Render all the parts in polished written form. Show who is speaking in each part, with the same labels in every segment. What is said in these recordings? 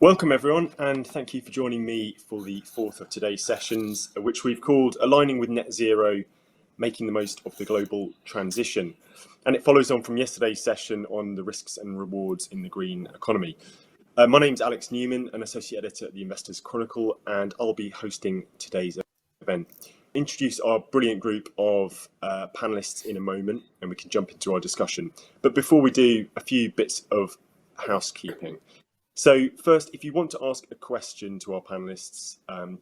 Speaker 1: Welcome everyone, and thank you for joining me for the fourth of today's sessions, which we've called Aligning with Net Zero, Making the Most of the Global Transition. And it follows on from yesterday's session on the risks and rewards in the green economy. My name's Alex Newman, an associate editor at the Investors Chronicle, and I'll be hosting today's event. Introduce our brilliant group of panelists in a moment, and we can jump into our discussion. But before we do, a few bits of housekeeping. So first, if you want to ask a question to our panelists,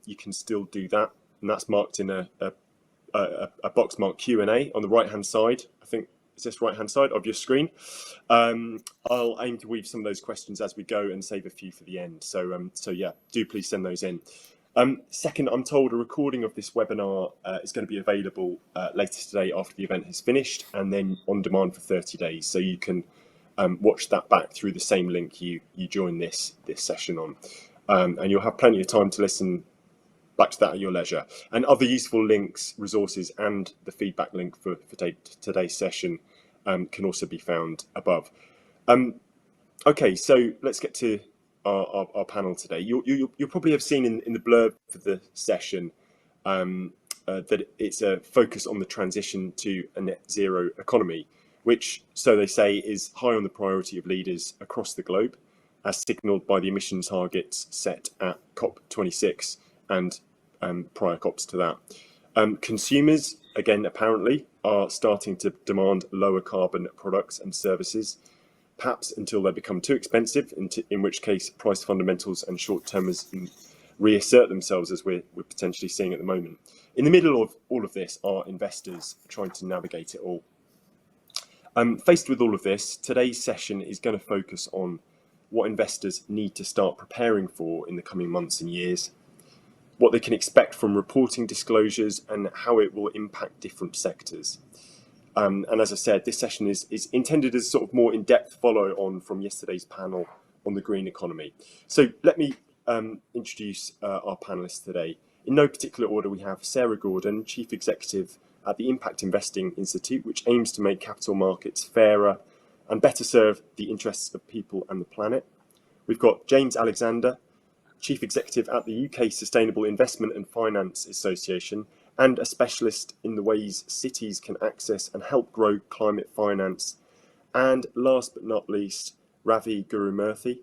Speaker 1: you can still do that, and that's marked in a box marked Q&A on the right-hand side. I think it's this right-hand side of your screen. I'll aim to weave some of those questions as we go and save a few for the end. So yeah, do please send those in. Second, I'm told a recording of this webinar is going to be available later today after the event has finished, and then on demand for 30 days. So you can watch that back through the same link you joined this session on, and you'll have plenty of time to listen back to that at your leisure. And other useful links, resources, and the feedback link for today's session can also be found above. Okay, so let's get to our panel today. You'll probably have seen in the blurb for the session that it's a focus on the transition to a net zero economy, which, so they say, is high on the priority of leaders across the globe, as signalled by the emission targets set at COP26 and prior COPs to that. Consumers, again, apparently, are starting to demand lower carbon products and services, perhaps until they become too expensive, in which case price fundamentals and short-termism reassert themselves, as we're potentially seeing at the moment. In the middle of all of this are investors trying to navigate it all. Faced with all of this, today's session is going to focus on what investors need to start preparing for in the coming months and years, what they can expect from reporting disclosures, and how it will impact different sectors. And as I said, this session is intended as a sort of more in-depth follow-on from yesterday's panel on the green economy. So let me introduce our panelists today. In no particular order, we have Sarah Gordon, Chief Executive at the Impact Investing Institute, which aims to make capital markets fairer and better serve the interests of people and the planet. We've got James Alexander, Chief Executive at the UK Sustainable Investment and Finance Association, and a specialist in the ways cities can access and help grow climate finance. And last but not least, Ravi Gurumurthy,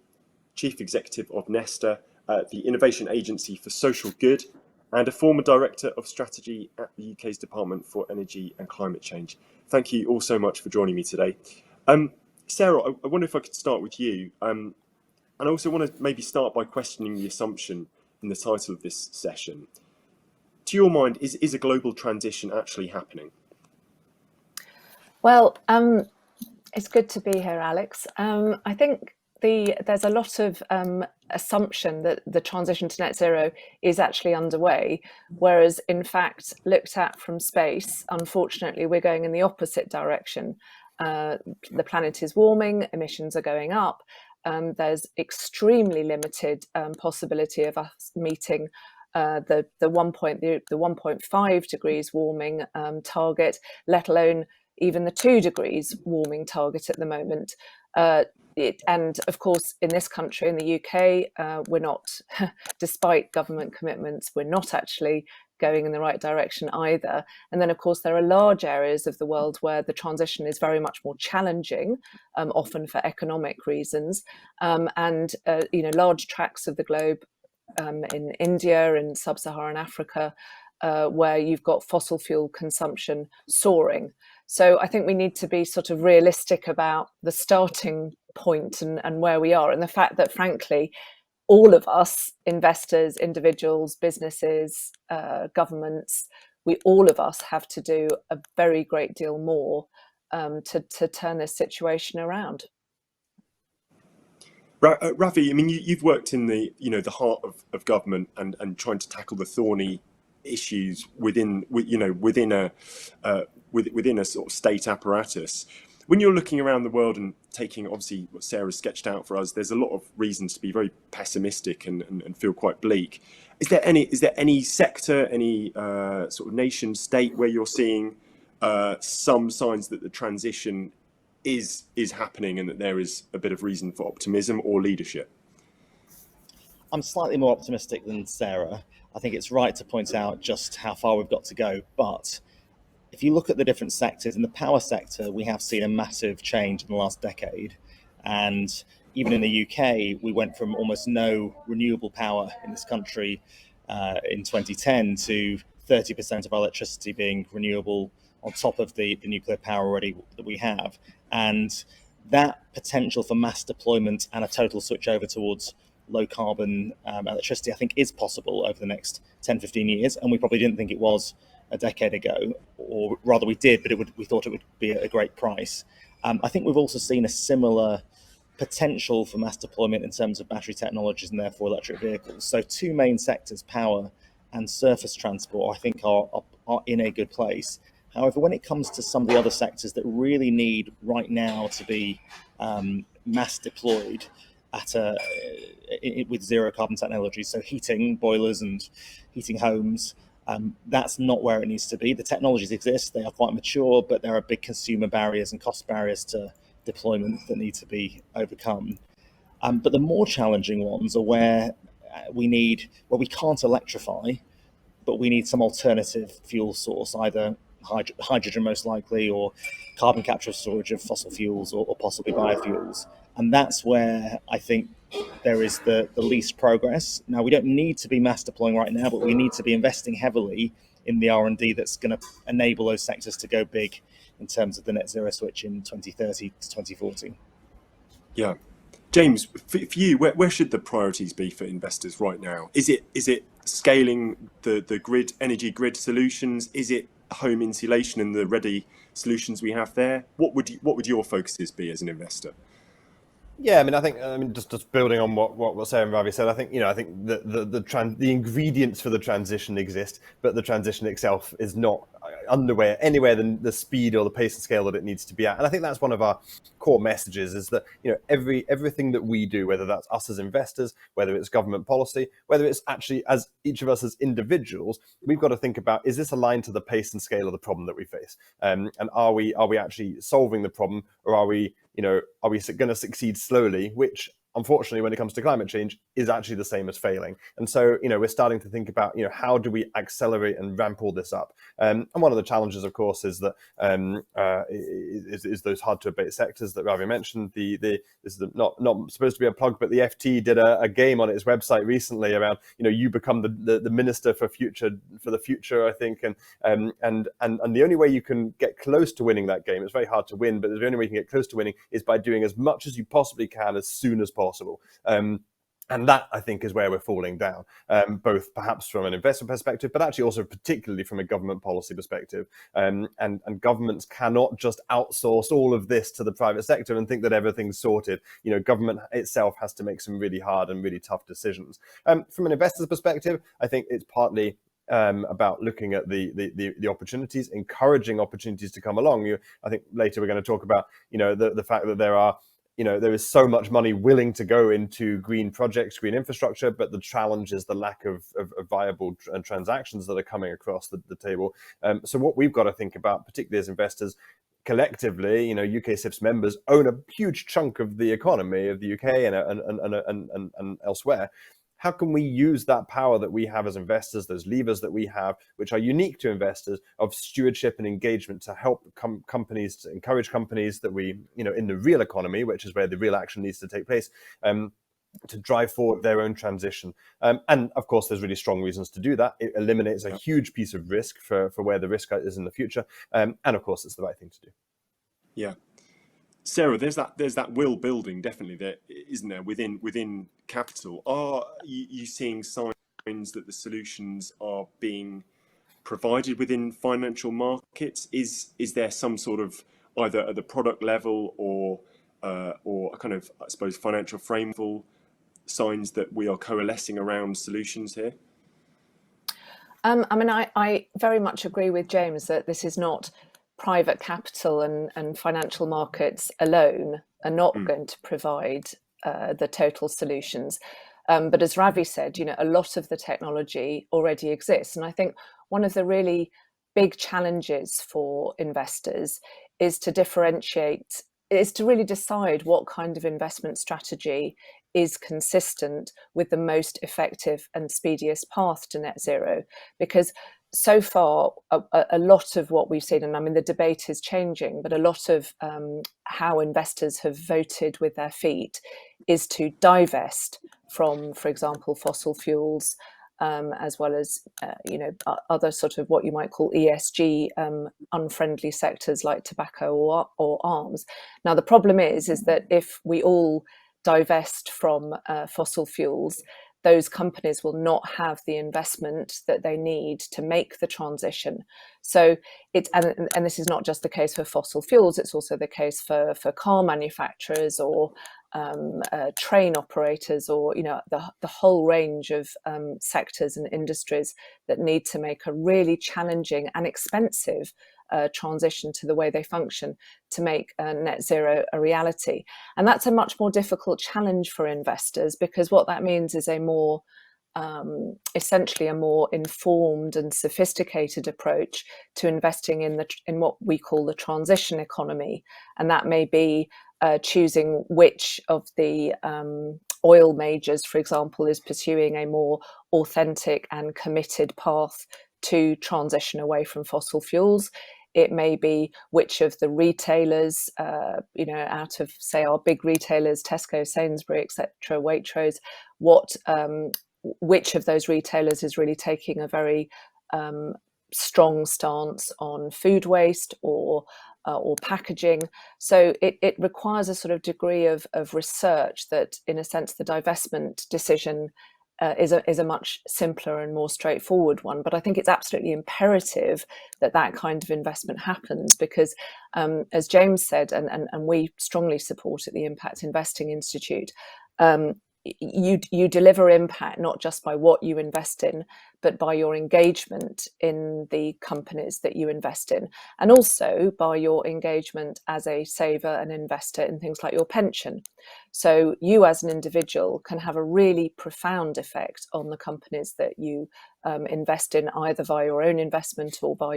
Speaker 1: Chief Executive of Nesta, the Innovation Agency for Social Good, and a former Director of Strategy at the UK's Department for Energy and Climate Change. Thank you all so much for joining me today. Sarah, I wonder if I could start with you. And I also want to maybe start by questioning the assumption in the title of this session. To your mind, is a global transition actually happening?
Speaker 2: Well, it's good to be here, Alex. I think there's a lot of assumption that the transition to net zero is actually underway, whereas in fact, looked at from space, unfortunately, we're going in the opposite direction. The planet is warming, emissions are going up. There's extremely limited possibility of us meeting the 1.5 degrees warming target, let alone even the 2 degrees warming target at the moment. And of course, in this country, in the UK, we're not, despite government commitments, we're not actually going in the right direction either. And then, of course, there are large areas of the world where the transition is very much more challenging, often for economic reasons, and large tracts of the globe in India and sub-Saharan Africa, where you've got fossil fuel consumption soaring. So I think we need to be sort of realistic about the starting point and where we are, and the fact that, frankly, all of us, investors, individuals, businesses, governments, all of us have to do a very great deal more to turn this situation around.
Speaker 1: Ravi, I mean, you've worked in the heart of government and trying to tackle the thorny issues within a sort of state apparatus. When you're looking around the world and taking, obviously, what Sarah sketched out for us, there's a lot of reasons to be very pessimistic and feel quite bleak. Is there any sector, any sort of nation state where you're seeing some signs that the transition is happening and that there is a bit of reason for optimism or leadership?
Speaker 3: I'm slightly more optimistic than Sarah. I think it's right to point out just how far we've got to go. But if you look at the different sectors, in the power sector, we have seen a massive change in the last decade. And even in the UK, we went from almost no renewable power in this country in 2010 to 30% of our electricity being renewable on top of the nuclear power already that we have. And that potential for mass deployment and a total switch over towards low carbon electricity, I think, is possible over the next 10, 15 years. And we probably didn't think it was a decade ago, or rather we did, but we thought it would be a great price. I think we've also seen a similar potential for mass deployment in terms of battery technologies and therefore electric vehicles. So two main sectors, power and surface transport, I think are in a good place. However, when it comes to some of the other sectors that really need right now to be mass deployed with zero carbon technology, so heating, boilers and heating homes, that's not where it needs to be. The technologies exist, they are quite mature, but there are big consumer barriers and cost barriers to deployment that need to be overcome. But the more challenging ones are where we can't electrify, but we need some alternative fuel source, either hydrogen most likely, or carbon capture storage of fossil fuels, or possibly biofuels. And that's where I think there is the least progress. Now, we don't need to be mass deploying right now, but we need to be investing heavily in the R&D that's going to enable those sectors to go big in terms of the net zero switch in 2030 to 2040.
Speaker 1: Yeah. James, for you, where should the priorities be for investors right now? Is it scaling the energy grid solutions? Is it home insulation and the ready solutions we have there? What would your focuses be as an investor?
Speaker 4: Yeah, I mean, just building on what Sarah and Ravi said, I think the ingredients for the transition exist, but the transition itself is not underway anywhere than the speed or the pace and scale that it needs to be at. And I think that's one of our core messages, is that everything that we do, whether that's us as investors, whether it's government policy, whether it's actually as each of us as individuals, we've got to think about, is this aligned to the pace and scale of the problem that we face? And are we actually solving the problem, or are we going to succeed slowly, which unfortunately, when it comes to climate change, is actually the same as failing. And so, we're starting to think about, how do we accelerate and ramp all this up? And one of the challenges, of course, is that is those hard to abate sectors that Ravi mentioned. This is not supposed to be a plug, but the FT did a game on its website recently around, you become the minister for the future, I think, and the only way you can get close to winning that game, it's very hard to win, but the only way you can get close to winning is by doing as much as you possibly can as soon as possible. And that, I think, is where we're falling down, both perhaps from an investment perspective, but actually also particularly from a government policy perspective. And governments cannot just outsource all of this to the private sector and think that everything's sorted. Government itself has to make some really hard and really tough decisions. From an investor's perspective, I think it's partly about looking at the opportunities, encouraging opportunities to come along. I think later we're going to talk about, the fact that there is so much money willing to go into green projects, green infrastructure, but the challenge is the lack of viable transactions that are coming across the table. So what we've got to think about, particularly as investors, collectively, UK SIPS members own a huge chunk of the economy of the UK and elsewhere. How can we use that power that we have as investors, those levers that we have, which are unique to investors, of stewardship and engagement, to help companies, to encourage companies that we, in the real economy, which is where the real action needs to take place, to drive forward their own transition. And of course, there's really strong reasons to do that. It eliminates a huge piece of risk for where the risk is in the future. And of course, it's the right thing to do.
Speaker 1: Yeah. Sarah, there's that will building, definitely, there, isn't there, within capital? Are you seeing signs that the solutions are being provided within financial markets? Is there some sort of, either at the product level or a kind of, I suppose, financial framework, signs that we are coalescing around solutions here?
Speaker 2: I very much agree with James that this is not private capital and financial markets alone are not going to provide the total solutions. But as Ravi said, a lot of the technology already exists. And I think one of the really big challenges for investors is to differentiate, is to really decide what kind of investment strategy is consistent with the most effective and speediest path to net zero. Because so far, a lot of what we've seen, and I mean, the debate is changing, but a lot of how investors have voted with their feet is to divest from, for example, fossil fuels, as well as other sort of what you might call ESG unfriendly sectors like tobacco or arms. Now, the problem is that if we all divest from fossil fuels, those companies will not have the investment that they need to make the transition. So and this is not just the case for fossil fuels, it's also the case for car manufacturers or train operators, or the whole range of sectors and industries that need to make a really challenging and expensive transition to the way they function to make net zero a reality. And that's a much more difficult challenge for investors, because what that means is a more essentially a more informed and sophisticated approach to investing in what we call the transition economy. And that may be choosing which of the oil majors, for example, is pursuing a more authentic and committed path to transition away from fossil fuels. It may be which of the retailers, out of, say, our big retailers, Tesco, Sainsbury, etc., Waitrose, which of those retailers is really taking a very strong stance on food waste or packaging. So it requires a sort of degree of research that, in a sense, the divestment decision is a much simpler and more straightforward one. But I think it's absolutely imperative that kind of investment happens, because as James said, and we strongly support at the Impact Investing Institute, you deliver impact not just by what you invest in, but by your engagement in the companies that you invest in, and also by your engagement as a saver and investor in things like your pension. So you as an individual can have a really profound effect on the companies that you invest in, either via your own investment or by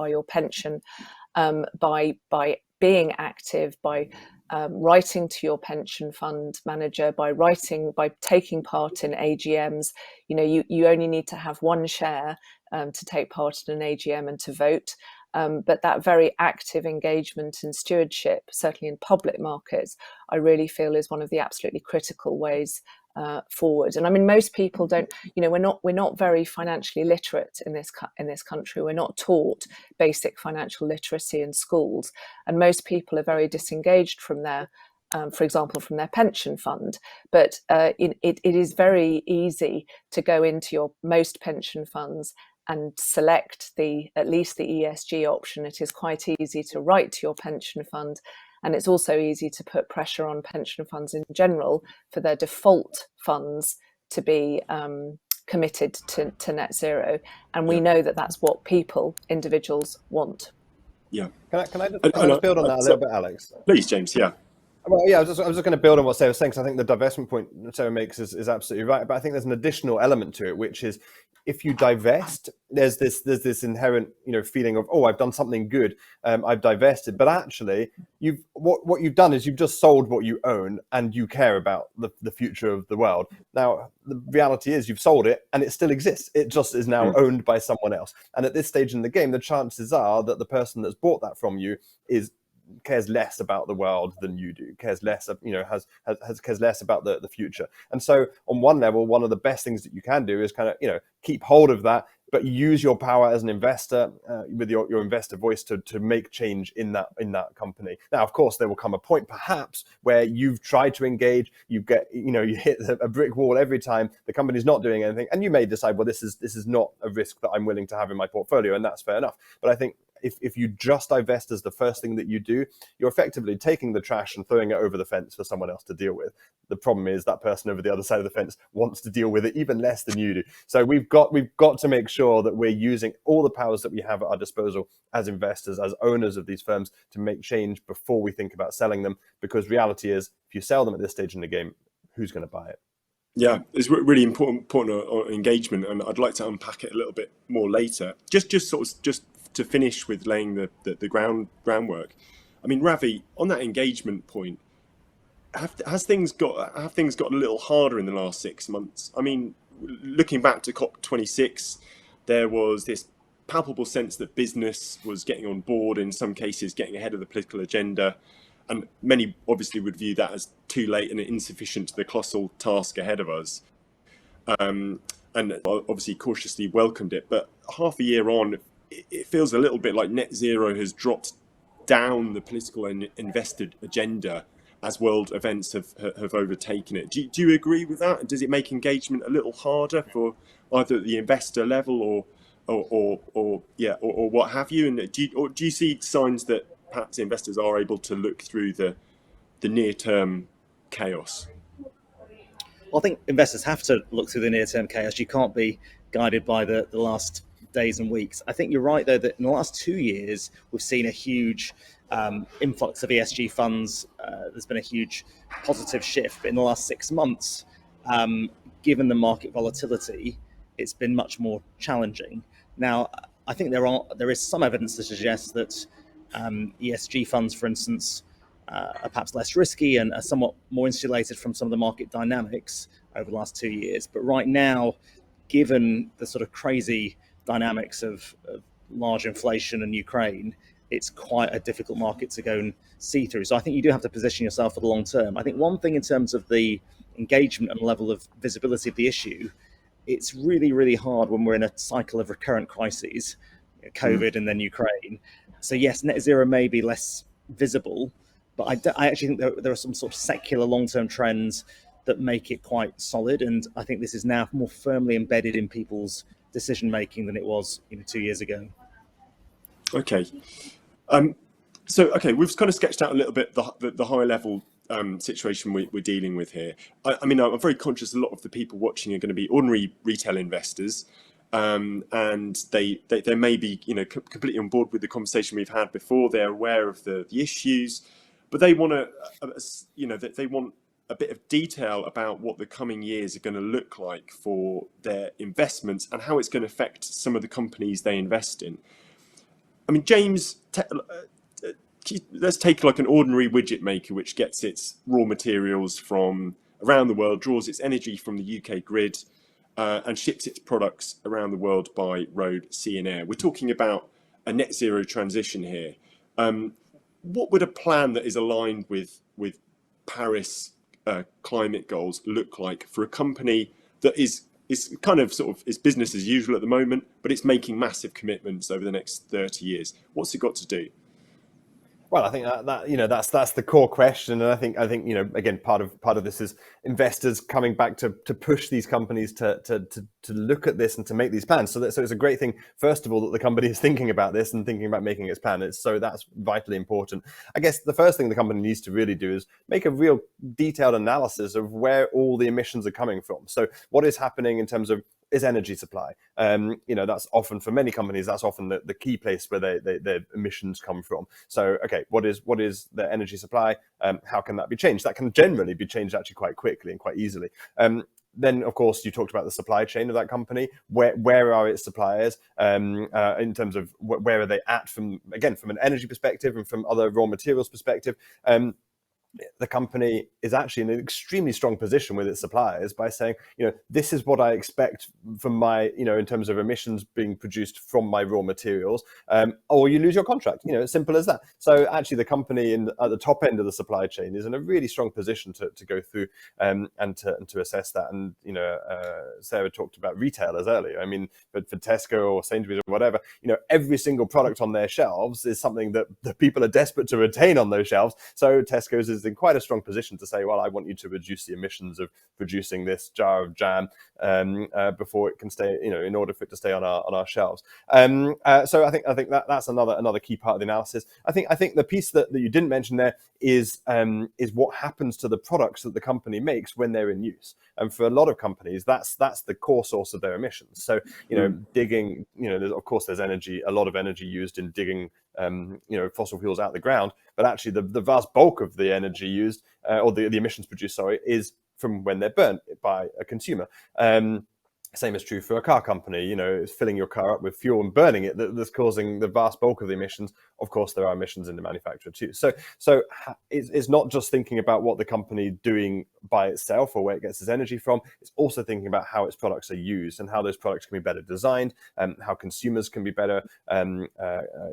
Speaker 2: your pension, by being active, by writing to your pension fund manager, by taking part in AGMs. You only need to have one share to take part in an AGM and to vote. But that very active engagement and stewardship, certainly in public markets, I really feel is one of the absolutely critical ways forward. And I mean, most people don't, we're not very financially literate in this country. We're not taught basic financial literacy in schools, and most people are very disengaged from their, for example, from their pension fund. But it is very easy to go into your most pension funds and select at least the ESG option. It is quite easy to write to your pension fund. And it's also easy to put pressure on pension funds in general for their default funds to be committed to net zero. And we know that that's what individuals want.
Speaker 1: Yeah.
Speaker 4: Can I just build on that a little bit, Alex?
Speaker 1: Please, James. Yeah.
Speaker 4: Well, yeah, I was just going to build on what Sarah was saying, because I think the divestment point Sarah makes is absolutely right. But I think there's an additional element to it, which is, if you divest, there's this inherent feeling of, oh, I've done something good, I've divested, but actually what you've done is you've just sold what you own, and you care about the future of the world. Now the reality is you've sold it and it still exists, it just is now owned by someone else. And at this stage in the game, the chances are that the person that's bought that from you cares less about the world than you do, cares less, cares less about the future. And so on one level, one of the best things that you can do is kind of, keep hold of that, but use your power as an investor with your investor voice to make change in that company. Now, of course, there will come a point perhaps where you've tried to engage, you hit a brick wall every time, the company's not doing anything, and you may decide, well, this is not a risk that I'm willing to have in my portfolio, and that's fair enough. But I think if you just divest as the first thing that you do, you're effectively taking the trash and throwing it over the fence for someone else to deal with. The problem is that person over the other side of the fence wants to deal with it even less than you do. So we've got to make sure that we're using all the powers that we have at our disposal as investors, as owners of these firms, to make change before we think about selling them. Because reality is, if you sell them at this stage in the game, who's going to buy it?
Speaker 1: Yeah, it's really important on engagement, and I'd like to unpack it a little bit more later. Just to finish with laying the groundwork. I mean, Ravi, on that engagement point, have things got a little harder in the last 6 months? I mean, looking back to COP26, there was this palpable sense that business was getting on board, in some cases getting ahead of the political agenda, and many obviously would view that as too late and insufficient to the colossal task ahead of us. And obviously cautiously welcomed it. But half a year on, it feels a little bit like net zero has dropped down the political and invested agenda as world events have overtaken it. Do you agree with that? Does it make engagement a little harder for either at the investor level or what have you? And do you see signs that perhaps investors are able to look through the near-term chaos?
Speaker 3: Well, I think investors have to look through the near-term chaos. You can't be guided by the last days and weeks. I think you're right, though, that in the last 2 years, we've seen a huge influx of ESG funds. There's been a huge positive shift. But in the last 6 months, given the market volatility, it's been much more challenging. Now, I think there is some evidence to suggest that ESG funds, for instance, are perhaps less risky and are somewhat more insulated from some of the market dynamics over the last 2 years. But right now, given the sort of crazy dynamics of large inflation and Ukraine, it's quite a difficult market to go and see through. So I think you do have to position yourself for the long term. I think one thing in terms of the engagement and level of visibility of the issue, it's really, really hard when we're in a cycle of recurrent crises, COVID and then Ukraine. So yes, net zero may be less visible, but I actually think there are some sort of secular long-term trends that make it quite solid. And I think this is now more firmly embedded in people's decision-making than it was 2 years ago.
Speaker 1: Okay. So we've kind of sketched out a little bit the high-level situation we're dealing with here. I mean, I'm very conscious a lot of the people watching are going to be ordinary retail investors, and they may be completely on board with the conversation we've had before. They're aware of the issues, but they want they want a bit of detail about what the coming years are going to look like for their investments and how it's going to affect some of the companies they invest in. I mean, James, let's take like an ordinary widget maker which gets its raw materials from around the world, draws its energy from the UK grid, and ships its products around the world by road, sea and air. We're talking about a net zero transition here. What would a plan that is aligned with Paris climate goals look like for a company that is kind of sort of is business as usual at the moment, but it's making massive commitments over the next 30 years? What's it got to do?
Speaker 4: Well, I think that's the core question, and I think again part of this is investors coming back to push these companies to look at this and to make these plans. So it's a great thing, first of all, that the company is thinking about this and thinking about making its plan. So that's vitally important. I guess the first thing the company needs to really do is make a real detailed analysis of where all the emissions are coming from. So what is happening in terms of is energy supply. That's often, for many companies, that's often the key place where their emissions come from. So, okay, what is the energy supply? How can that be changed? That can generally be changed actually quite quickly and quite easily. Then, of course, you talked about the supply chain of that company. Where are its suppliers in terms of where are they at from an energy perspective and from other raw materials perspective? The company is actually in an extremely strong position with its suppliers by saying, this is what I expect from my, in terms of emissions being produced from my raw materials, or you lose your contract. As simple as that. So actually, the company at the top end of the supply chain is in a really strong position to go through and to assess that. And Sarah talked about retailers earlier. I mean, but for Tesco or Sainsbury's or whatever, every single product on their shelves is something that the people are desperate to retain on those shelves. So Tesco's is in quite a strong position to say, well, I want you to reduce the emissions of producing this jar of jam before it can stay, in order for it to stay on our shelves. So I think that's another key part of the analysis. I think the piece that you didn't mention there is what happens to the products that the company makes when they're in use. And for a lot of companies, that's the core source of their emissions. So digging, there's energy, a lot of energy used in digging fossil fuels out of the ground, but actually the vast bulk of the energy used or the emissions produced, is from when they're burnt by a consumer. Same is true for a car company. You know, it's filling your car up with fuel and burning it that's causing the vast bulk of the emissions. Of course, there are emissions in the manufacturer too. So it's not just thinking about what the company doing by itself or where it gets its energy from. It's also thinking about how its products are used and how those products can be better designed, how consumers can be better,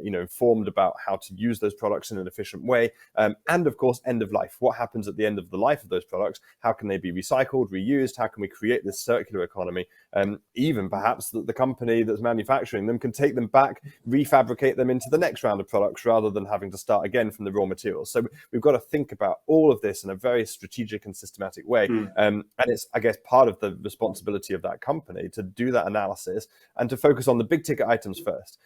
Speaker 4: informed about how to use those products in an efficient way, and of course, end of life. What happens at the end of the life of those products? How can they be recycled, reused? How can we create this circular economy? Even perhaps that the company that's manufacturing them can take them back, refabricate them into the next round of products rather than having to start again from the raw materials. So we've got to think about all of this in a very strategic and systematic way. And it's, I guess, part of the responsibility of that company to do that analysis and to focus on the big ticket items first.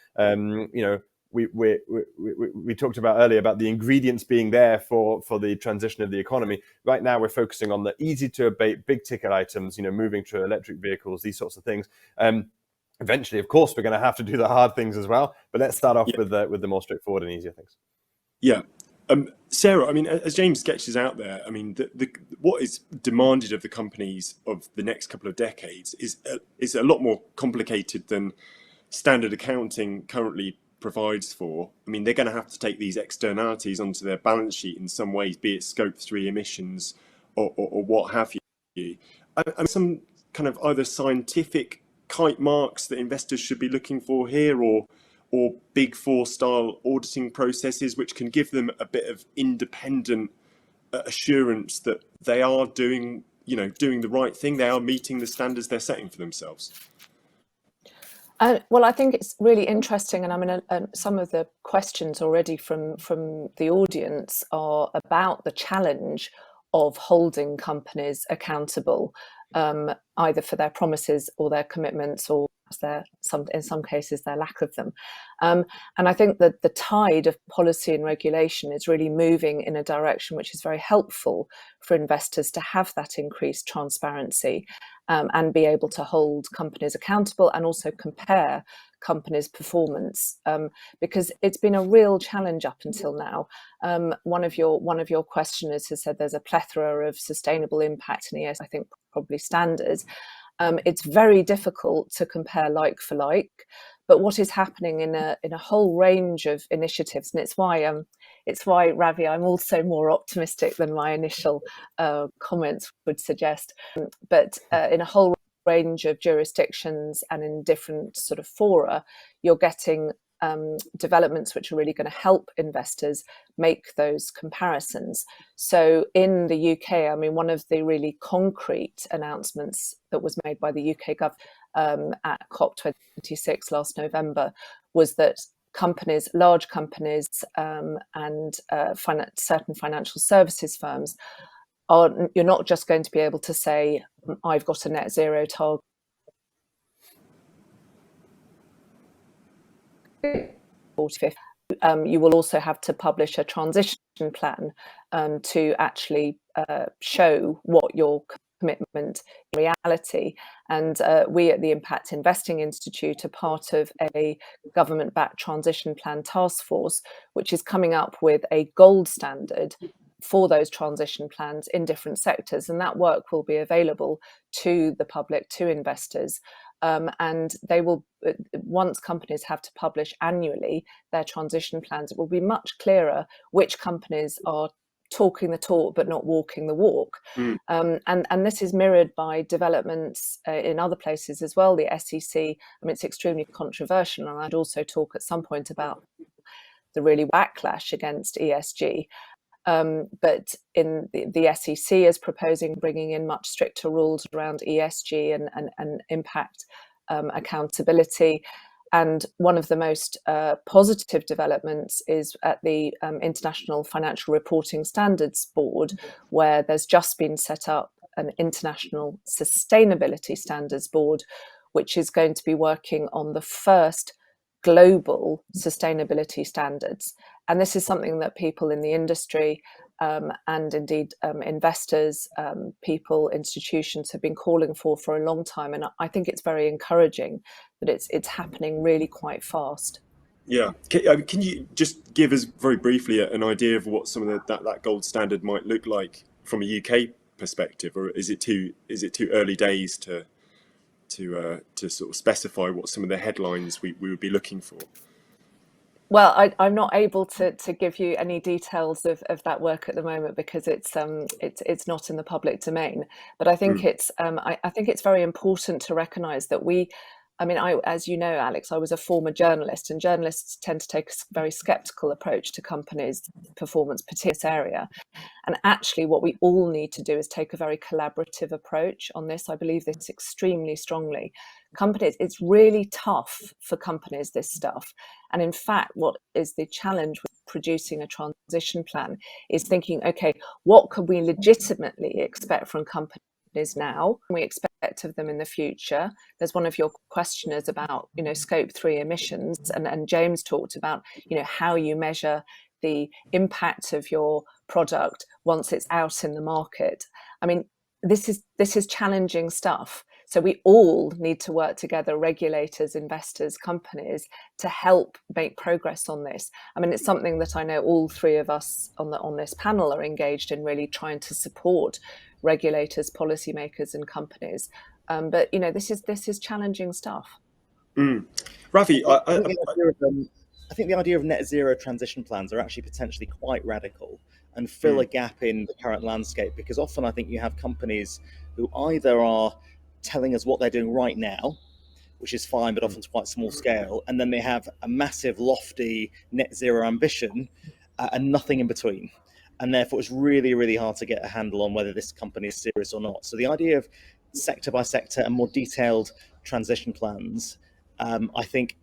Speaker 4: We talked about earlier about the ingredients being there for the transition of the economy. Right now, we're focusing on the easy to abate big ticket items, moving to electric vehicles, these sorts of things. Eventually, of course, we're going to have to do the hard things as well. But let's start off with the more straightforward and easier things.
Speaker 1: Yeah. Sarah, I mean, as James sketches out there, I mean, what is demanded of the companies of the next couple of decades is a lot more complicated than standard accounting currently provides for. I mean, they're going to have to take these externalities onto their balance sheet in some ways, be it scope 3 emissions or what have you. Some kind of either scientific kite marks that investors should be looking for here, or Big Four style auditing processes which can give them a bit of independent assurance that they are doing the right thing, they are meeting the standards they're setting for themselves.
Speaker 2: Well, I think it's really interesting, and I mean, some of the questions already from the audience are about the challenge of holding companies accountable, either for their promises or their commitments, or in some cases their lack of them. And I think that the tide of policy and regulation is really moving in a direction which is very helpful for investors to have that increased transparency, and be able to hold companies accountable and also compare companies' performance, because it's been a real challenge up until now. One of your questioners has said there's a plethora of sustainable impact and ES, I think probably standards. It's very difficult to compare like for like, but what is happening in a whole range of initiatives, and it's why Ravi, I'm also more optimistic than my initial comments would suggest. But in a whole range of jurisdictions and in different sort of fora, you're getting developments which are really going to help investors make those comparisons. So in the UK, I mean, one of the really concrete announcements that was made by the UK government at COP26 last November was that large companies and certain financial services firms you're not just going to be able to say, I've got a net zero target. You will also have to publish a transition plan to actually show what your commitment in reality. And we at the Impact Investing Institute are part of a government-backed transition plan task force, which is coming up with a gold standard for those transition plans in different sectors. And that work will be available to the public, to investors. And they will, once companies have to publish annually their transition plans, it will be much clearer which companies are talking the talk but not walking the walk. And this is mirrored by developments in other places as well. The SEC, I mean, it's extremely controversial, and I'd also talk at some point about the really backlash against ESG. But in the SEC is proposing bringing in much stricter rules around ESG and impact accountability. And one of the most positive developments is at the International Financial Reporting Standards Board, where there's just been set up an International Sustainability Standards Board, which is going to be working on the first global sustainability standards. And this is something that people in the industry and indeed investors, people, institutions have been calling for a long time. And I think it's very encouraging that it's happening really quite fast.
Speaker 1: Yeah. Can you just give us very briefly an idea of what some of that gold standard might look like from a UK perspective, or is it too early days to to sort of specify what some of the headlines we would be looking for?
Speaker 2: Well, I'm not able to give you any details of that work at the moment because it's not in the public domain. But I think I think it's very important to recognise that as you know, Alex, I was a former journalist, and journalists tend to take a very sceptical approach to companies' performance, particularly in this area. And actually, what we all need to do is take a very collaborative approach on this. I believe this extremely strongly. Companies, it's really tough for companies, this stuff. And in fact, what is the challenge with producing a transition plan is thinking, okay, what could we legitimately expect from companies now? We expect of them in the future. There's one of your questioners about, scope 3 emissions, and James talked about, how you measure the impact of your product once it's out in the market. I mean, this is challenging stuff. So we all need to work together, regulators, investors, companies, to help make progress on this. I mean, it's something that I know all three of us on this panel are engaged in, really trying to support regulators, policymakers, and companies. But this is challenging stuff.
Speaker 1: Ravi,
Speaker 3: I think the idea of net zero transition plans are actually potentially quite radical and fill a gap in the current landscape, because often I think you have companies who either are telling us what they're doing right now, which is fine, but often to quite small scale, and then they have a massive, lofty net zero ambition and nothing in between. And therefore, it's really, really hard to get a handle on whether this company is serious or not. So the idea of sector by sector and more detailed transition plans, I think,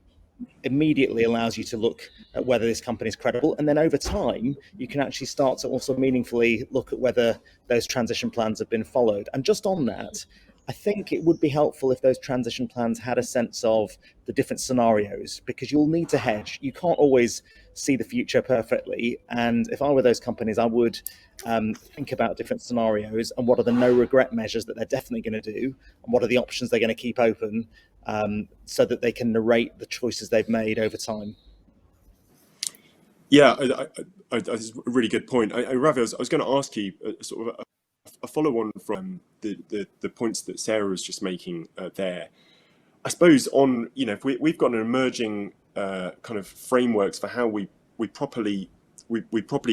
Speaker 3: immediately allows you to look at whether this company is credible. And then over time, you can actually start to also meaningfully look at whether those transition plans have been followed. And just on that, I think it would be helpful if those transition plans had a sense of the different scenarios, because you'll need to hedge. You can't always see the future perfectly. And if I were those companies, I would think about different scenarios and what are the no regret measures that they're definitely going to do, and what are the options they're going to keep open, so that they can narrate the choices they've made over time.
Speaker 1: Yeah, that's a really good point. Ravi, I was going to ask you sort of a follow-on from the points that Sarah was just making there. I suppose on, if we've got an emerging kind of frameworks for how we properly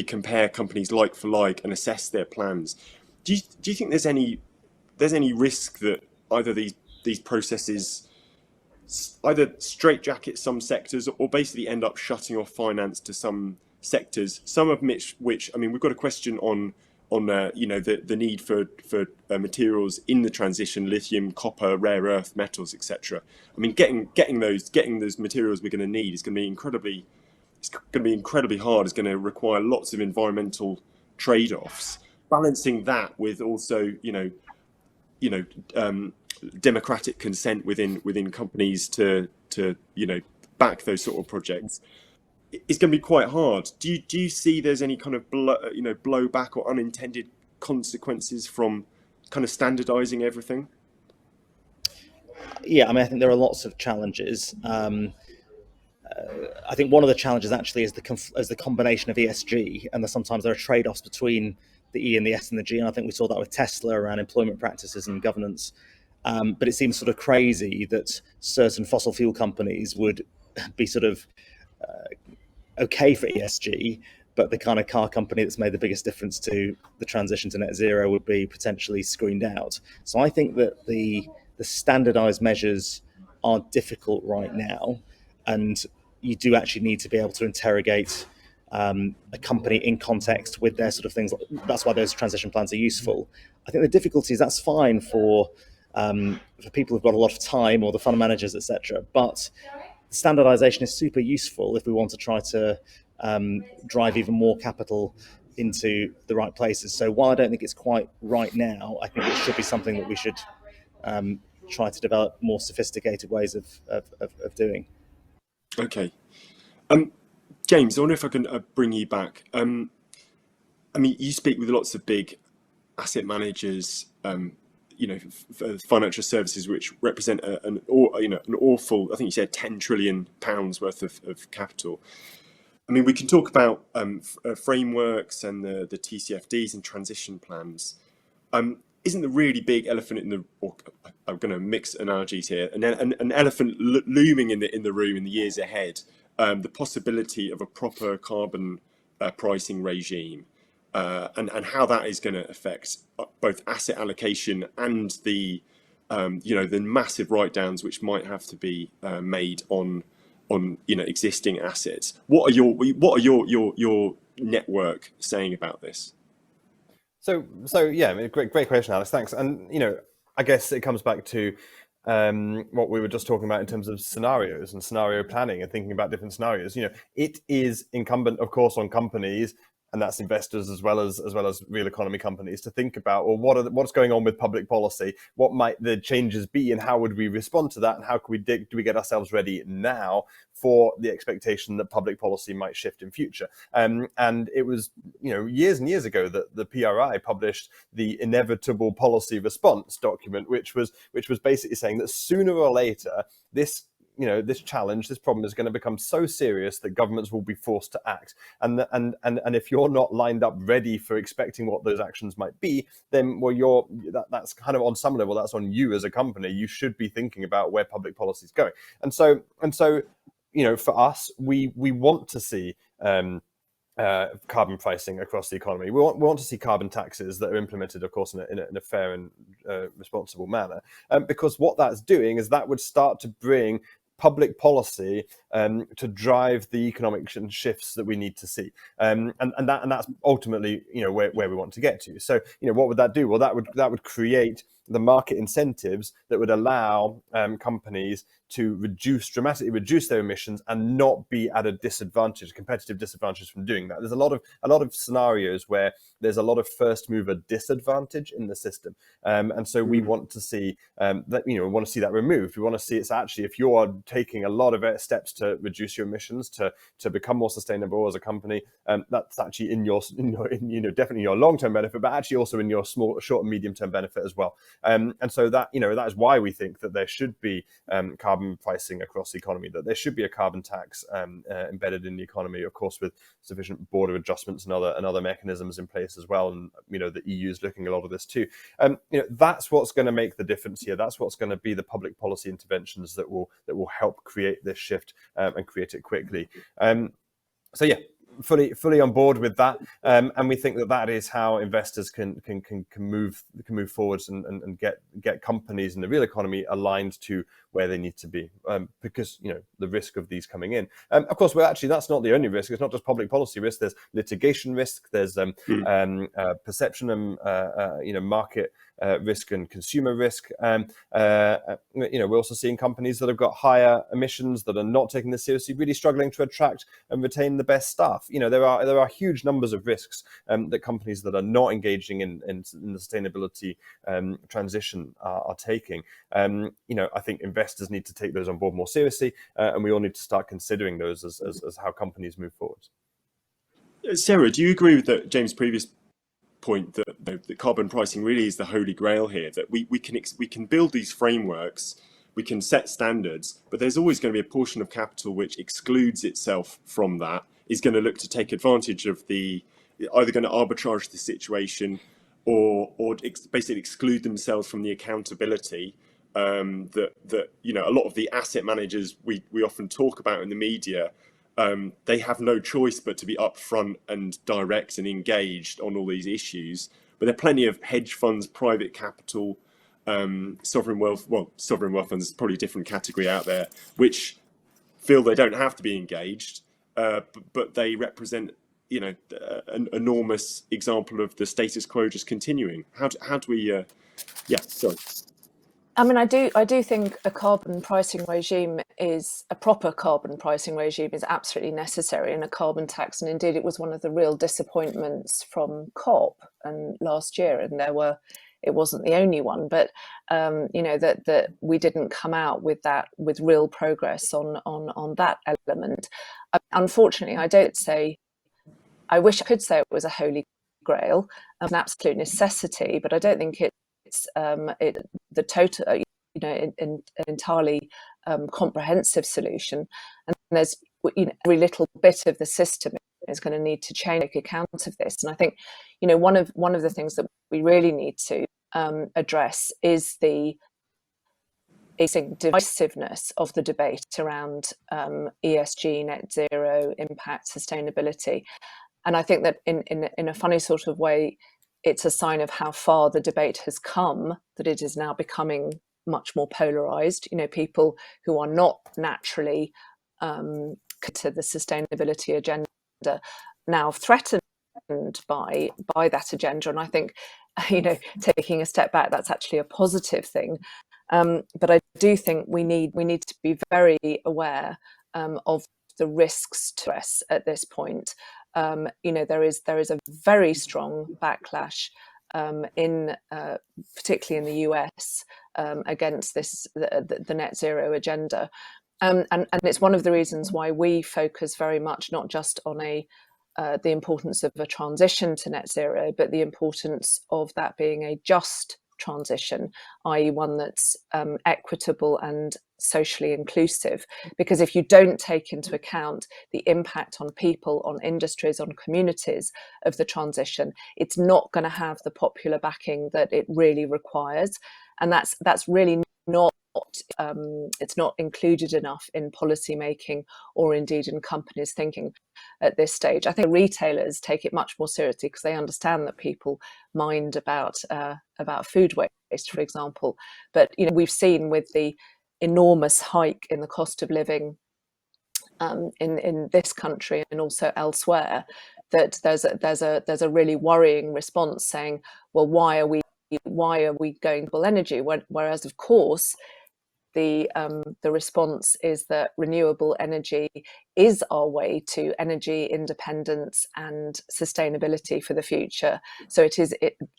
Speaker 1: compare companies like for like and assess their plans. Do you think there's any risk that either these processes either straitjacket some sectors or basically end up shutting off finance to some sectors, some of which I mean, we've got a question on the need for materials in the transition, lithium, copper, rare earth metals, etc. I mean, getting those materials we're going to need is going to be incredibly hard. It's going to require lots of environmental trade-offs. Balancing that with also democratic consent within companies to back those sort of projects, it's going to be quite hard. Do you see there's any kind of blowback or unintended consequences from kind of standardizing everything?
Speaker 3: Yeah, I mean, I think there are lots of challenges. I think one of the challenges actually is the combination of ESG, and sometimes there are trade-offs between the E and the S and the G, and I think we saw that with Tesla around employment practices and governance. But it seems sort of crazy that certain fossil fuel companies would be sort of okay for ESG, but the kind of car company that's made the biggest difference to the transition to net zero would be potentially screened out. So I think that the standardized measures are difficult right now, and you do actually need to be able to interrogate a company in context with their sort of things. That's why those transition plans are useful. I think the difficulty is that's fine for people who've got a lot of time or the fund managers, etc. But standardization is super useful if we want to try to drive even more capital into the right places. So while I don't think it's quite right now, I think it should be something that we should try to develop more sophisticated ways of doing.
Speaker 1: Okay. James, I wonder if I can bring you back. I mean, you speak with lots of big asset managers, financial services, which represent an awful, I think you said £10 trillion worth of capital. I mean, we can talk about frameworks and the TCFDs and transition plans. isn't the really big elephant in the, or I'm going to mix analogies here, an elephant looming in the room in the years ahead, the possibility of a proper carbon pricing regime, and how that is going to affect both asset allocation and the the massive write-downs which might have to be made on existing assets. What are your network saying about this?
Speaker 4: So yeah, I mean, great question, Alex. Thanks. And I guess it comes back to what we were just talking about in terms of scenarios and scenario planning and thinking about different scenarios. It is incumbent, of course, on companies, and that's investors as well as real economy companies, to think about, well, what's going on with public policy, what might the changes be, and how would we respond to that, and how can do we get ourselves ready now for the expectation that public policy might shift in future. And it was years and years ago that the PRI published the Inevitable Policy Response document, which was basically saying that sooner or later this challenge, this problem is going to become so serious that governments will be forced to act. And if you're not lined up ready for expecting what those actions might be, then that's kind of, on some level, that's on you as a company. You should be thinking about where public policy is going. And so for us, we want to see carbon pricing across the economy. We want to see carbon taxes that are implemented, of course, in a fair and responsible manner, because what that's doing is that would start to bring public policy to drive the economic shifts that we need to see, and that's ultimately where we want to get to. So what would that do? Well, that would create the market incentives that would allow companies to dramatically reduce their emissions and not be at a competitive disadvantage from doing that. There's a lot of scenarios where there's a lot of first mover disadvantage in the system, and so we want to see that. We want to see that removed. We want to see it's actually, if you are taking a lot of steps to reduce your emissions, to become more sustainable as a company, that's actually in your definitely your long-term benefit, but actually also in your short and medium-term benefit as well. And so that that is why we think that there should be carbon pricing across the economy, that there should be a carbon tax embedded in the economy, of course, with sufficient border adjustments and other mechanisms in place as well. And the EU is looking at a lot of this too. That's what's going to make the difference here. That's what's going to be the public policy interventions that will help create this shift and create it quickly. So yeah, fully on board with that, and we think that is how investors can move forwards and get companies in the real economy aligned to where they need to be, because the risk of these coming in. Of course, that's not the only risk. It's not just public policy risk. There's litigation risk. There's perception and market risk and consumer risk. We're also seeing companies that have got higher emissions that are not taking this seriously, really struggling to attract and retain the best staff. There are huge numbers of risks that companies that are not engaging in the sustainability transition are taking. I think investors need to take those on board more seriously, and we all need to start considering those as how companies move forward.
Speaker 1: Sarah, do you agree with James' previous point that the carbon pricing really is the holy grail here, that we can build these frameworks, we can set standards, but there's always going to be a portion of capital which excludes itself from that, is going to look to take advantage of either going to arbitrage the situation or basically exclude themselves from the accountability that a lot of the asset managers we often talk about in the media. They have no choice but to be upfront and direct and engaged on all these issues. But there are plenty of hedge funds, private capital, sovereign wealth funds is probably a different category out there, which feel they don't have to be engaged, but they represent an enormous example of the status quo just continuing. How do we? Sorry.
Speaker 2: I mean, I do think a carbon pricing regime is absolutely necessary, and a carbon tax. And indeed, it was one of the real disappointments from COP and last year. And it wasn't the only one, but that we didn't come out with real progress on that element. Unfortunately, I wish I could say it was a holy grail, an absolute necessity, but I don't think it's the total, an entirely comprehensive solution. And there's every little bit of the system is going to need to change, take account of this. And I think one of the things that we really need to address is the divisiveness of the debate around ESG, net zero, impact, sustainability. And I think that in a funny sort of way, it's a sign of how far the debate has come, that it is now becoming much more polarized. People who are not naturally to the sustainability agenda now threatened by that agenda. And I think, taking a step back, that's actually a positive thing. But I do think we need to be very aware of the risks to us at this point. There is a very strong backlash particularly in the US against the net zero agenda, and it's one of the reasons why we focus very much not just on the importance of a transition to net zero, but the importance of that being a just transition, i.e. one that's equitable and socially inclusive. Because if you don't take into account the impact on people, on industries, on communities of the transition, it's not going to have the popular backing that it really requires. And that's really not it's not included enough in policy making or indeed in companies thinking at this stage. I think retailers take it much more seriously because they understand that people mind about food waste, for example. But we've seen with the enormous hike in the cost of living in this country and also elsewhere, that there's a really worrying response saying, well, why are we going to energy? Whereas of course the response is that renewable energy is our way to energy independence and sustainability for the future. So it is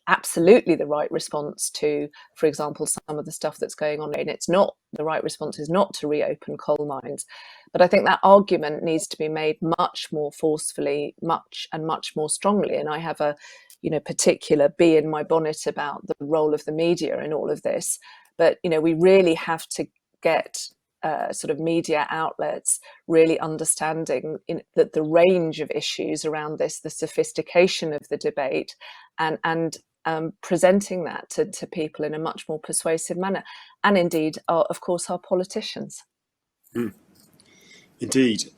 Speaker 2: absolutely the right response to, for example, some of the stuff that's going on. And it's not the right response is not to reopen coal mines. But I think that argument needs to be made much more forcefully, much more strongly. And I have a particular bee in my bonnet about the role of the media in all of this. But we really have to get sort of media outlets really understanding that the range of issues around this, the sophistication of the debate, and presenting that to people in a much more persuasive manner, and indeed, of course, our politicians.
Speaker 1: Indeed,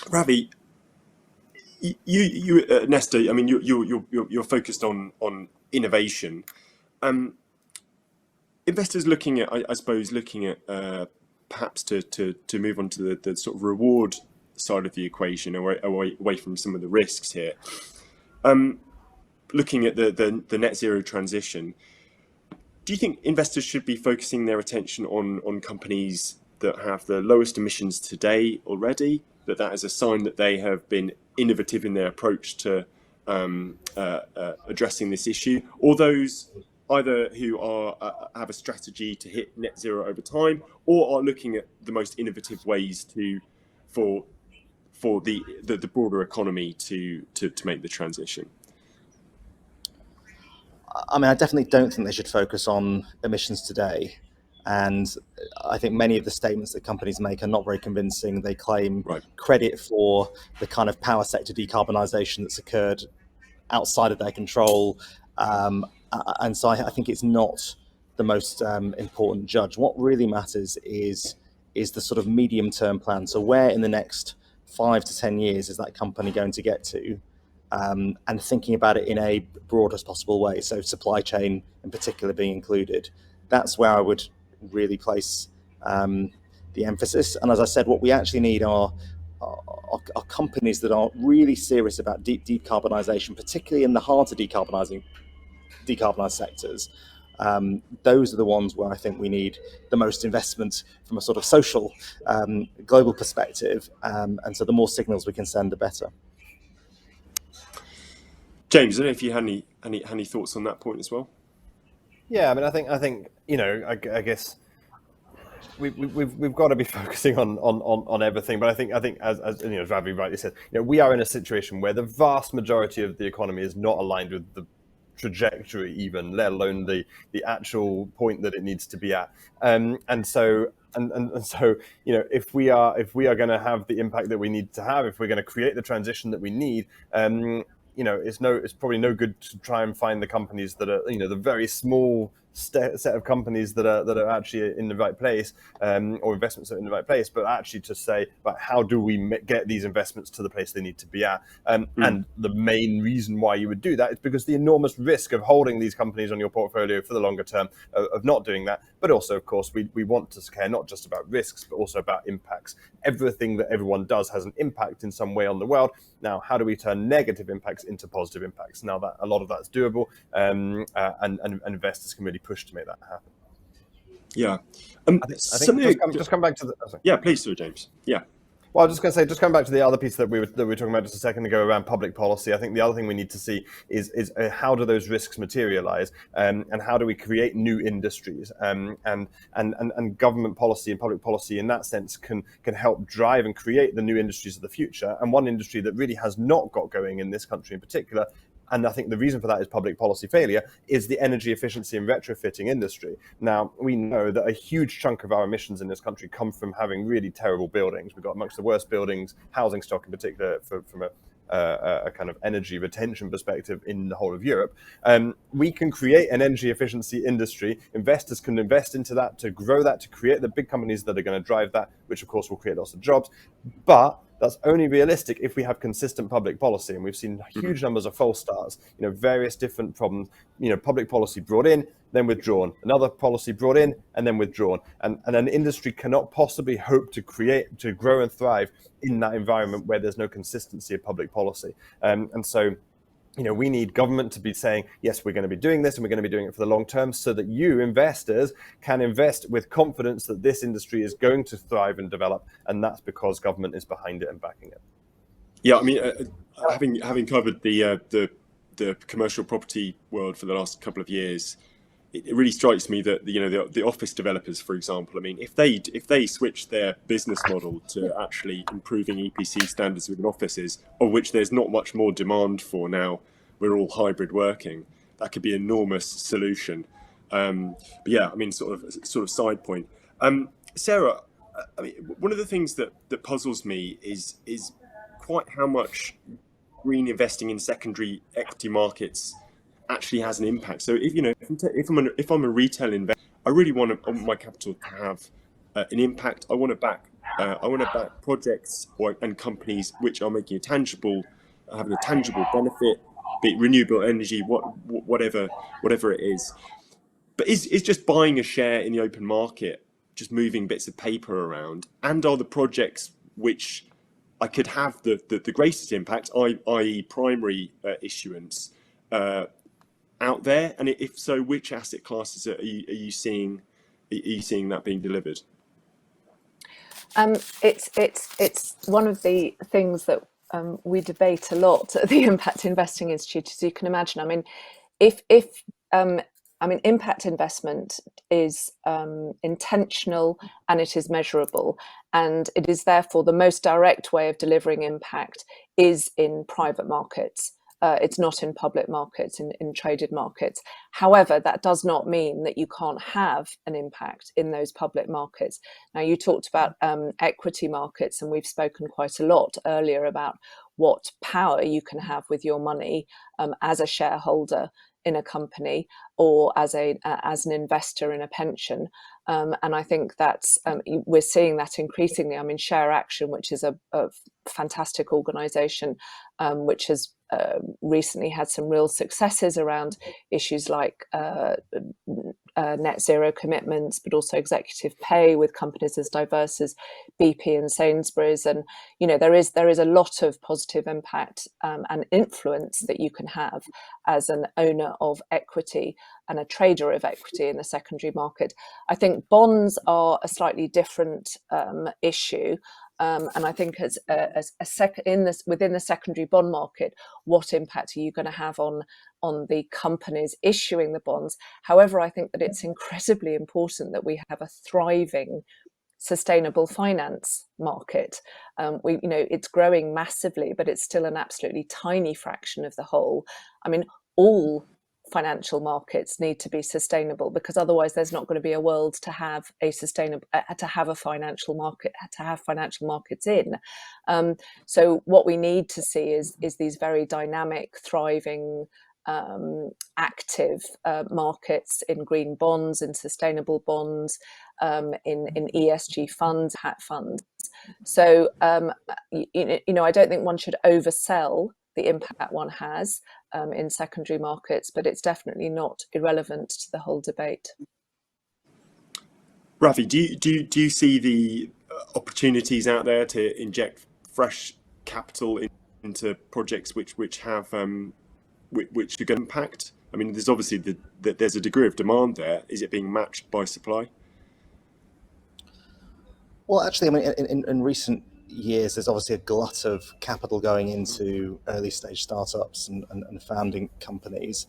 Speaker 1: Ravi, you Nesta, I mean, you're focused on innovation. Investors looking at, I suppose, perhaps to move on to the sort of reward side of the equation, away from some of the risks here. Looking at the net zero transition, do you think investors should be focusing their attention on companies that have the lowest emissions today already? That is a sign that they have been innovative in their approach to addressing this issue, or those either who have a strategy to hit net zero over time, or are looking at the most innovative ways for the broader economy to make the transition?
Speaker 3: I mean, I definitely don't think they should focus on emissions today. And I think many of the statements that companies make are not very convincing. They claim credit for the kind of power sector decarbonisation that's occurred outside of their control. And so I think it's not the most important judge. What really matters is the sort of medium-term plan. So where in the next 5 to 10 years is that company going to get to? And thinking about it in a broadest possible way. So supply chain in particular being included. That's where I would really place the emphasis. And as I said, what we actually need are companies that are really serious about deep decarbonisation, particularly in the hard to decarbonise sectors. Those are the ones where I think we need the most investment from a sort of social, global perspective. And so the more signals we can send, the better.
Speaker 1: James, I don't know if you had any thoughts on that point as well.
Speaker 4: Yeah, I mean, I think I guess we've got to be focusing on everything. But I think as Ravi rightly said, we are in a situation where the vast majority of the economy is not aligned with the trajectory, even let alone the actual point that it needs to be at. And so if we are going to have the impact that we need to have, if we're going to create the transition that we need, it's probably no good to try and find the companies that are, the very small set of companies that are actually in the right place, or investments that are in the right place, but actually to say, like, how do we get these investments to the place they need to be at? And the main reason why you would do that is because the enormous risk of holding these companies on your portfolio for the longer term, of not doing that. But also, of course, we want to care not just about risks, but also about impacts. Everything that everyone does has an impact in some way on the world. Now, how do we turn negative impacts into positive impacts? Now, that a lot of that's doable, and investors can really push to make that happen.
Speaker 1: Yeah.
Speaker 4: I think just come back to the.
Speaker 1: Yeah, please do, James. Yeah.
Speaker 4: Well, I was just going to say, just coming back to the other piece that we were talking about just a second ago around public policy. I think the other thing we need to see is how do those risks materialize, and how do we create new industries, and government policy and public policy in that sense can help drive and create the new industries of the future. And one industry that really has not got going in this country in particular, and I think the reason for that is public policy failure, is the energy efficiency and retrofitting industry. Now, we know that a huge chunk of our emissions in this country come from having really terrible buildings. We've got amongst the worst buildings, housing stock in particular, from a kind of energy retention perspective in the whole of Europe. We can create an energy efficiency industry. Investors can invest into that, to grow that, to create the big companies that are going to drive that, which of course will create lots of jobs. But that's only realistic if we have consistent public policy, and we've seen huge numbers of false starts. Various different problems. Public policy brought in, then withdrawn. Another policy brought in, and then withdrawn. And an industry cannot possibly hope to grow and thrive in that environment where there's no consistency of public policy. And so, we need government to be saying, yes, we're going to be doing this, and we're going to be doing it for the long term, so that you, investors, can invest with confidence that this industry is going to thrive and develop, and that's because government is behind it and backing it.
Speaker 1: Yeah, I mean, having covered the commercial property world for the last couple of years, it really strikes me that the office developers, for example, I mean, if they switch their business model to actually improving EPC standards within offices, of which there's not much more demand for now, we're all hybrid working, that could be an enormous solution. But yeah, I mean, sort of side point. Sarah, I mean, one of the things that puzzles me is quite how much green investing in secondary equity markets actually has an impact. So if I'm a retail investor, I really want my capital to have an impact. I want to back projects and companies which are making having a tangible benefit, be it renewable energy, whatever it is. But is just buying a share in the open market just moving bits of paper around? And are the projects which I could have the greatest impact, i.e. primary issuance, out there? And if so, which asset classes are you seeing that being delivered?
Speaker 2: It's one of the things that we debate a lot at the Impact Investing Institute, as you can imagine. I mean, if impact investment is intentional and it is measurable, and it is therefore the most direct way of delivering impact is in private markets. It's not in public markets, in traded markets. However, that does not mean that you can't have an impact in those public markets. Now, you talked about equity markets, and we've spoken quite a lot earlier about what power you can have with your money as a shareholder in a company, or as an investor in a pension. And I think that's we're seeing that increasingly. I mean, Share Action, which is a fantastic organisation, which has recently had some real successes around issues like net zero commitments, but also executive pay with companies as diverse as BP and Sainsbury's. And there is a lot of positive impact and influence that you can have as an owner of equity and a trader of equity in the secondary market. I think bonds are a slightly different issue. And I think within the secondary bond market, what impact are you going to have on the companies issuing the bonds? However, I think that it's incredibly important that we have a thriving sustainable finance market. It's growing massively, but it's still an absolutely tiny fraction of the whole. I mean, all financial markets need to be sustainable, because otherwise there's not going to be a world to have a sustainable financial market, to have financial markets in. So what we need to see is these very dynamic, thriving, active markets in green bonds, in sustainable bonds, in ESG funds, hat funds. So I don't think one should oversell the impact one has in secondary markets, but it's definitely not irrelevant to the whole debate.
Speaker 1: Ravi, do you see the opportunities out there to inject fresh capital into projects which have which are going to impact? I mean, there's obviously there's a degree of demand there. Is it being matched by supply?
Speaker 3: Well, actually, I mean, in recent years, there's obviously a glut of capital going into early stage startups and founding companies.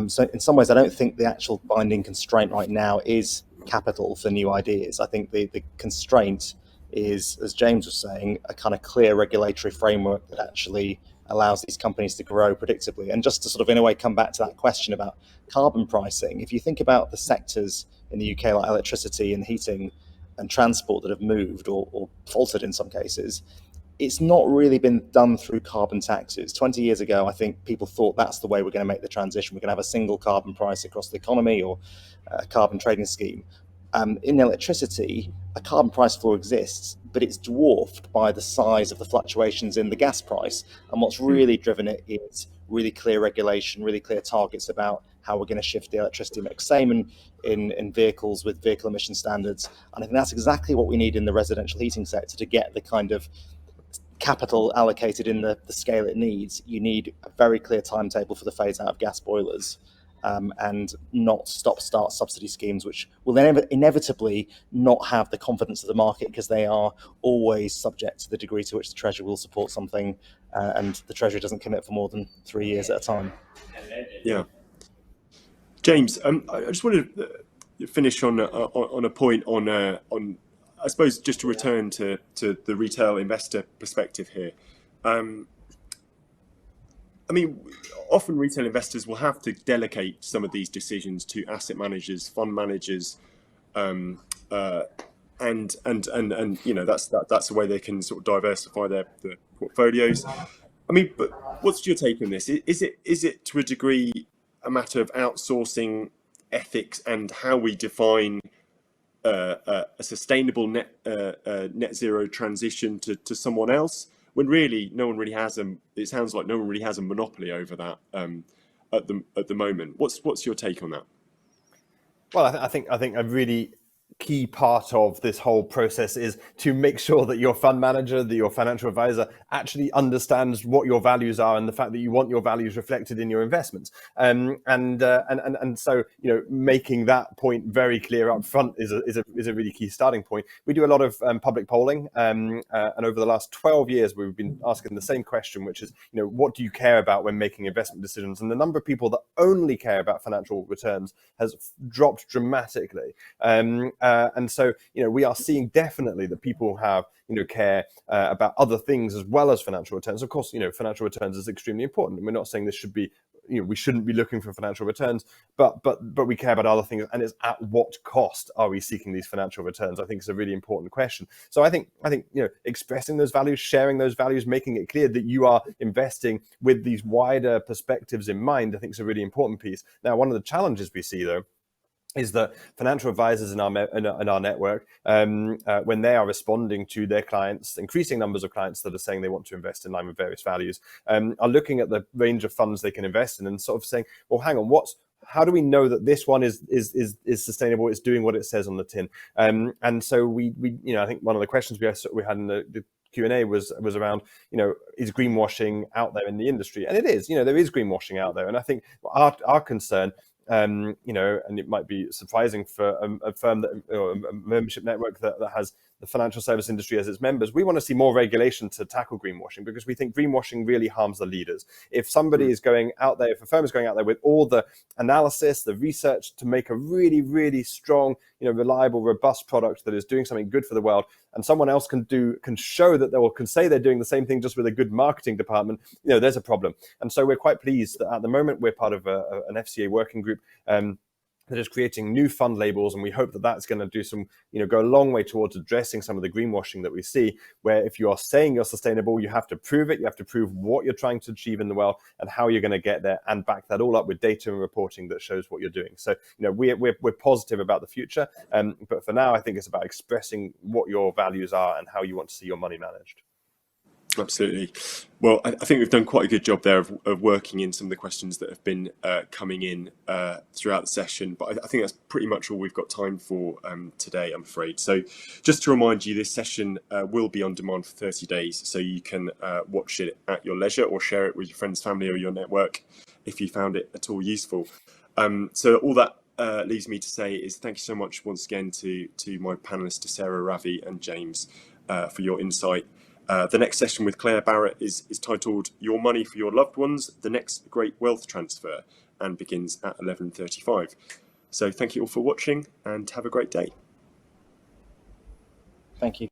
Speaker 3: So in some ways, I don't think the actual binding constraint right now is capital for new ideas. I think the constraint is, as James was saying, a kind of clear regulatory framework that actually allows these companies to grow predictably. And just to sort of, in a way, come back to that question about carbon pricing, if you think about the sectors in the UK, like electricity and heating and transport, that have moved or faltered in some cases, it's not really been done through carbon taxes. 20 years ago, I think people thought that's the way we're going to make the transition. We're going to have a single carbon price across the economy, or a carbon trading scheme. In electricity, a carbon price floor exists, but it's dwarfed by the size of the fluctuations in the gas price. And what's really driven it is really clear regulation, really clear targets about how we're going to shift the electricity mix. Same in vehicles with vehicle emission standards. And I think that's exactly what we need in the residential heating sector to get the kind of capital allocated in the scale it needs. You need a very clear timetable for the phase out of gas boilers. And not stop-start subsidy schemes, which will then inevitably not have the confidence of the market, because they are always subject to the degree to which the Treasury will support something, and the Treasury doesn't commit for more than 3 years at a time.
Speaker 1: Yeah. James, I just wanted to finish on a point on I suppose, just to return to the retail investor perspective here. I mean, often retail investors will have to delegate some of these decisions to asset managers, fund managers, and that's the way they can sort of diversify their portfolios. I mean, but what's your take on this? Is it to a degree a matter of outsourcing ethics and how we define a sustainable net zero transition to someone else, when really no one really has it sounds like no one really has a monopoly over that at the moment? What's your take on that?
Speaker 4: Well, I think a really key part of this whole process is to make sure that your fund manager, that your financial advisor actually understands what your values are, and the fact that you want your values reflected in your investments. And so, making that point very clear up front is a really key starting point. We do a lot of public polling, and over the last 12 years, we've been asking the same question, which is, what do you care about when making investment decisions? And the number of people that only care about financial returns has dropped dramatically. And so, we are seeing definitely that people have, care about other things as well as financial returns. Of course, financial returns is extremely important. And we're not saying this should be, we shouldn't be looking for financial returns, but we care about other things. And it's at what cost are we seeking these financial returns? I think it's a really important question. So I think expressing those values, sharing those values, making it clear that you are investing with these wider perspectives in mind, I think is a really important piece. Now, one of the challenges we see, though, is that financial advisors in our network, when they are responding to their clients, increasing numbers of clients that are saying they want to invest in line with various values, are looking at the range of funds they can invest in and sort of saying, well, hang on, how do we know that this one is sustainable? It's doing what it says on the tin. And so we I think one of the questions we had in the Q&A was around, is greenwashing out there in the industry? And it is, there is greenwashing out there. And I think our concern, and it might be surprising for a firm that, a membership network that has the financial service industry as its members, we want to see more regulation to tackle greenwashing, because we think greenwashing really harms the leaders. If somebody is going out there, if a firm is going out there with all the analysis, the research to make a really, really strong, reliable, robust product that is doing something good for the world, and someone else can show that can say they're doing the same thing just with a good marketing department, there's a problem. And so we're quite pleased that at the moment we're part of an FCA working group that is creating new fund labels, and we hope that that's going to do some, go a long way towards addressing some of the greenwashing that we see, where if you are saying you're sustainable, you have to prove it, you have to prove what you're trying to achieve in the world and how you're going to get there, and back that all up with data and reporting that shows what you're doing. So, we're positive about the future, but for now, I think it's about expressing what your values are and how you want to see your money managed.
Speaker 1: Absolutely. Well, I think we've done quite a good job there of working in some of the questions that have been coming in throughout the session. But I think that's pretty much all we've got time for today, I'm afraid. So just to remind you, this session will be on demand for 30 days. So you can watch it at your leisure or share it with your friends, family or your network if you found it at all useful. So all that leaves me to say is thank you so much once again to my panelists, to Sarah, Ravi and James for your insight. The next session with Claire Barrett is titled Your Money for Your Loved Ones, the Next Great Wealth Transfer, and begins at 11:35. So thank you all for watching and have a great day.
Speaker 3: Thank you.